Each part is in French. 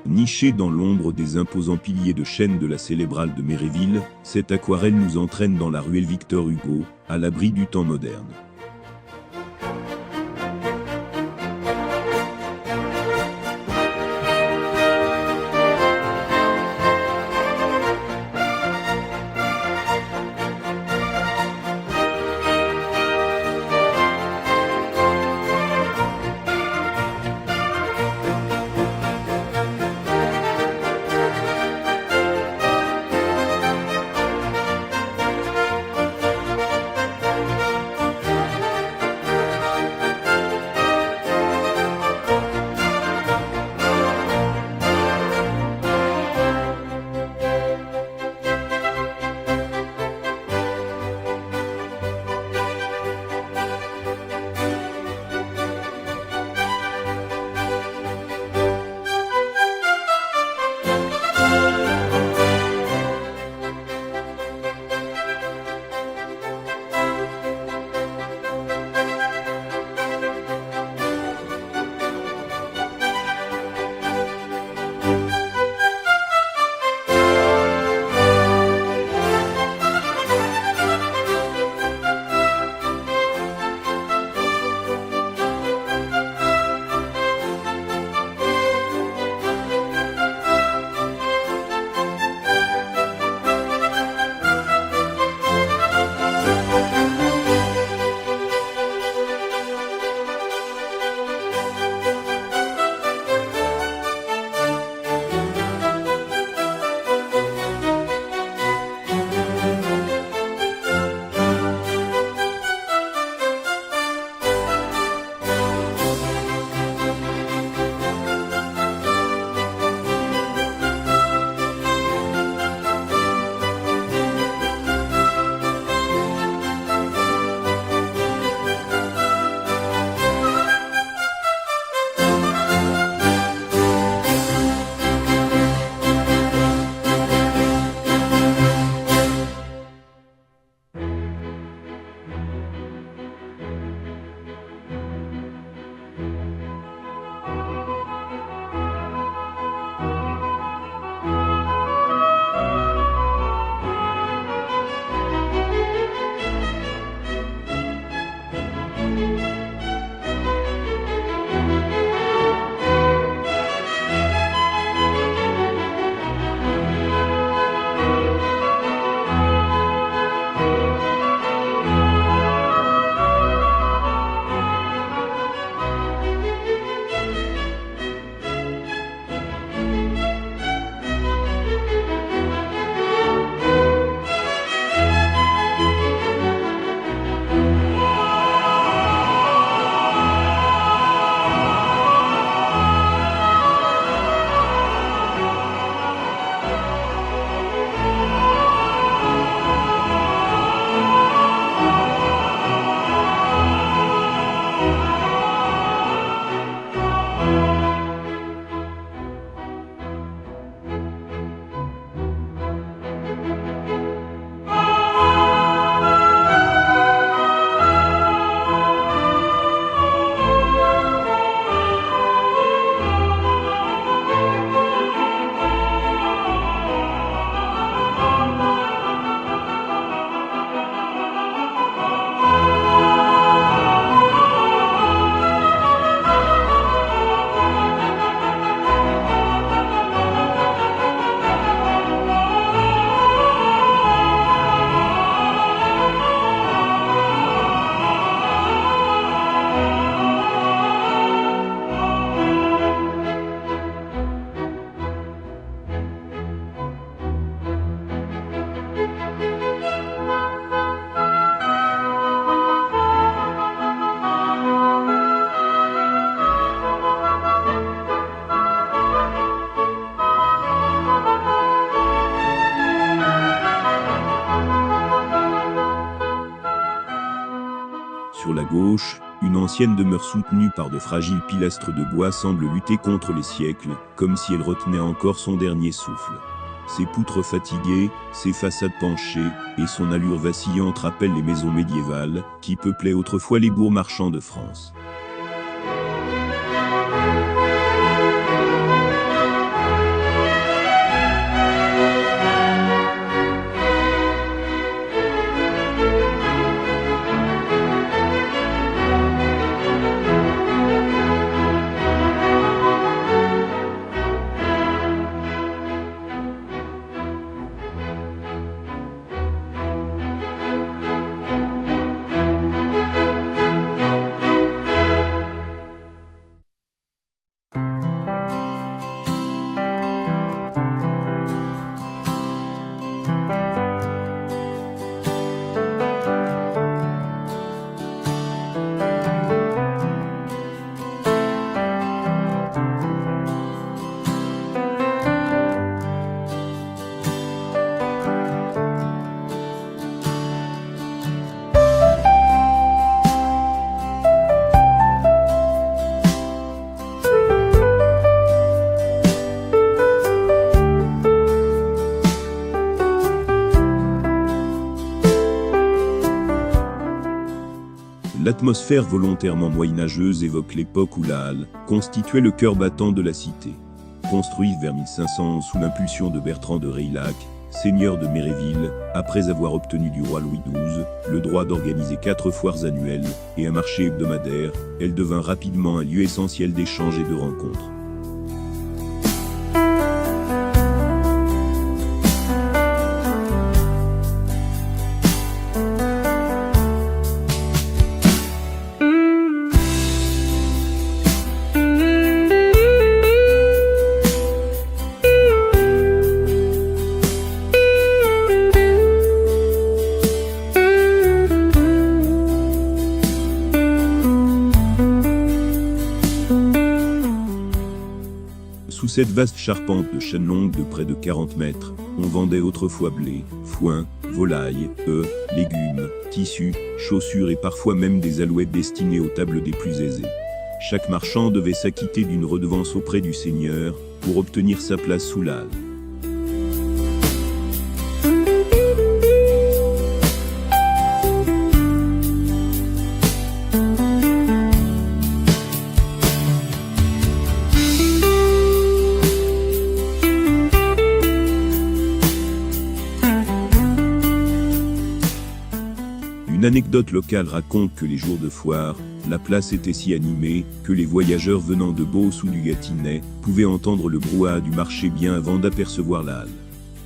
Nichée dans l'ombre des imposants piliers de chêne de la célèbre halle de Méréville, cette aquarelle nous entraîne dans la ruelle Victor Hugo, à l'abri du temps moderne. Sur la gauche, une ancienne demeure soutenue par de fragiles pilastres de bois semble lutter contre les siècles, comme si elle retenait encore son dernier souffle. Ses poutres fatiguées, ses façades penchées, et son allure vacillante rappellent les maisons médiévales, qui peuplaient autrefois les bourgs marchands de France. L'atmosphère volontairement moyenâgeuse évoque l'époque où la halle constituait le cœur battant de la cité. Construite vers 1511 sous l'impulsion de Bertrand de Reillac, seigneur de Méréville, après avoir obtenu du roi Louis XII le droit d'organiser 4 foires annuelles et un marché hebdomadaire, elle devint rapidement un lieu essentiel d'échanges et de rencontres. Sous cette vaste charpente de chêne longue de près de 40 mètres, on vendait autrefois blé, foin, volailles, œufs, légumes, tissus, chaussures et parfois même des alouettes destinées aux tables des plus aisés. Chaque marchand devait s'acquitter d'une redevance auprès du seigneur pour obtenir sa place sous la halle. Une anecdote locale raconte que les jours de foire, la place était si animée que les voyageurs venant de Beauce ou du Gâtinais pouvaient entendre le brouhaha du marché bien avant d'apercevoir la halle.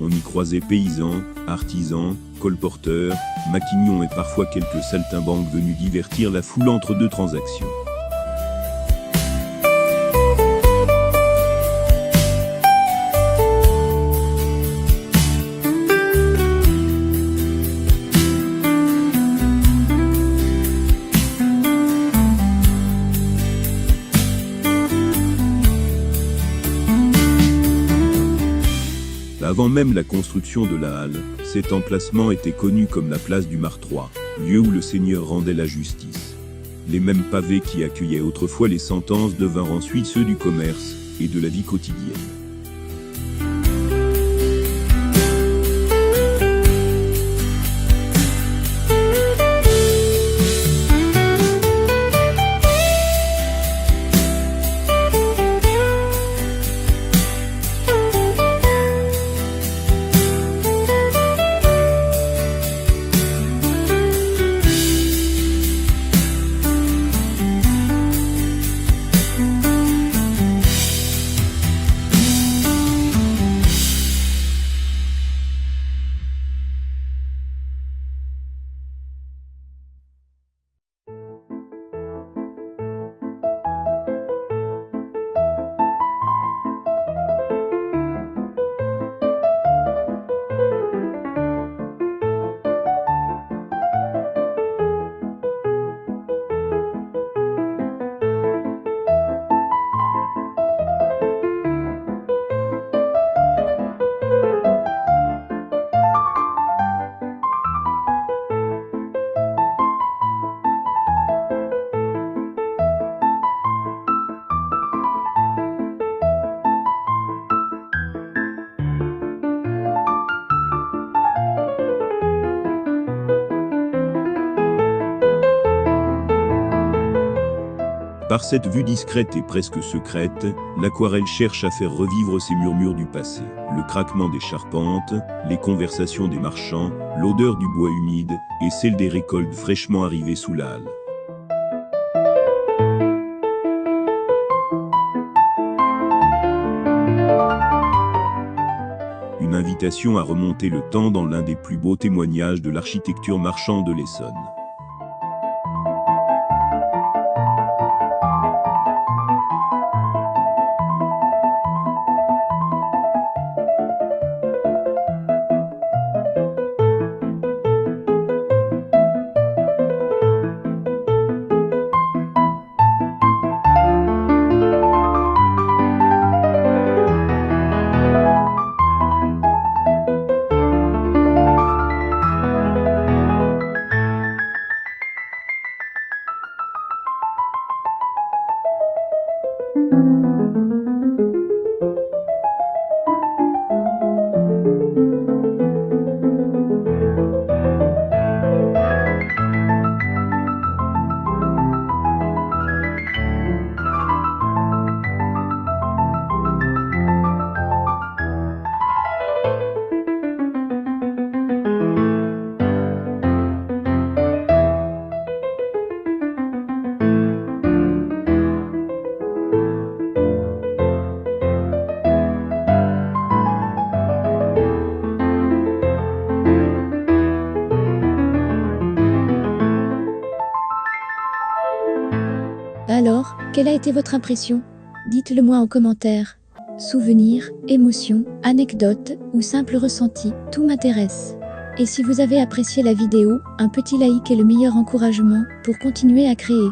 On y croisait paysans, artisans, colporteurs, maquignons et parfois quelques saltimbanques venus divertir la foule entre deux transactions. Avant même la construction de la halle, cet emplacement était connu comme la place du Martroi, lieu où le seigneur rendait la justice. Les mêmes pavés qui accueillaient autrefois les sentences devinrent ensuite ceux du commerce et de la vie quotidienne. Par cette vue discrète et presque secrète, l'aquarelle cherche à faire revivre ces murmures du passé. Le craquement des charpentes, les conversations des marchands, l'odeur du bois humide et celle des récoltes fraîchement arrivées sous la halle. Une invitation à remonter le temps dans l'un des plus beaux témoignages de l'architecture marchande de l'Essonne. Quelle a été votre impression? Dites-le moi en commentaire. Souvenirs, émotions, anecdotes ou simples ressentis, tout m'intéresse. Et si vous avez apprécié la vidéo, un petit like est le meilleur encouragement pour continuer à créer.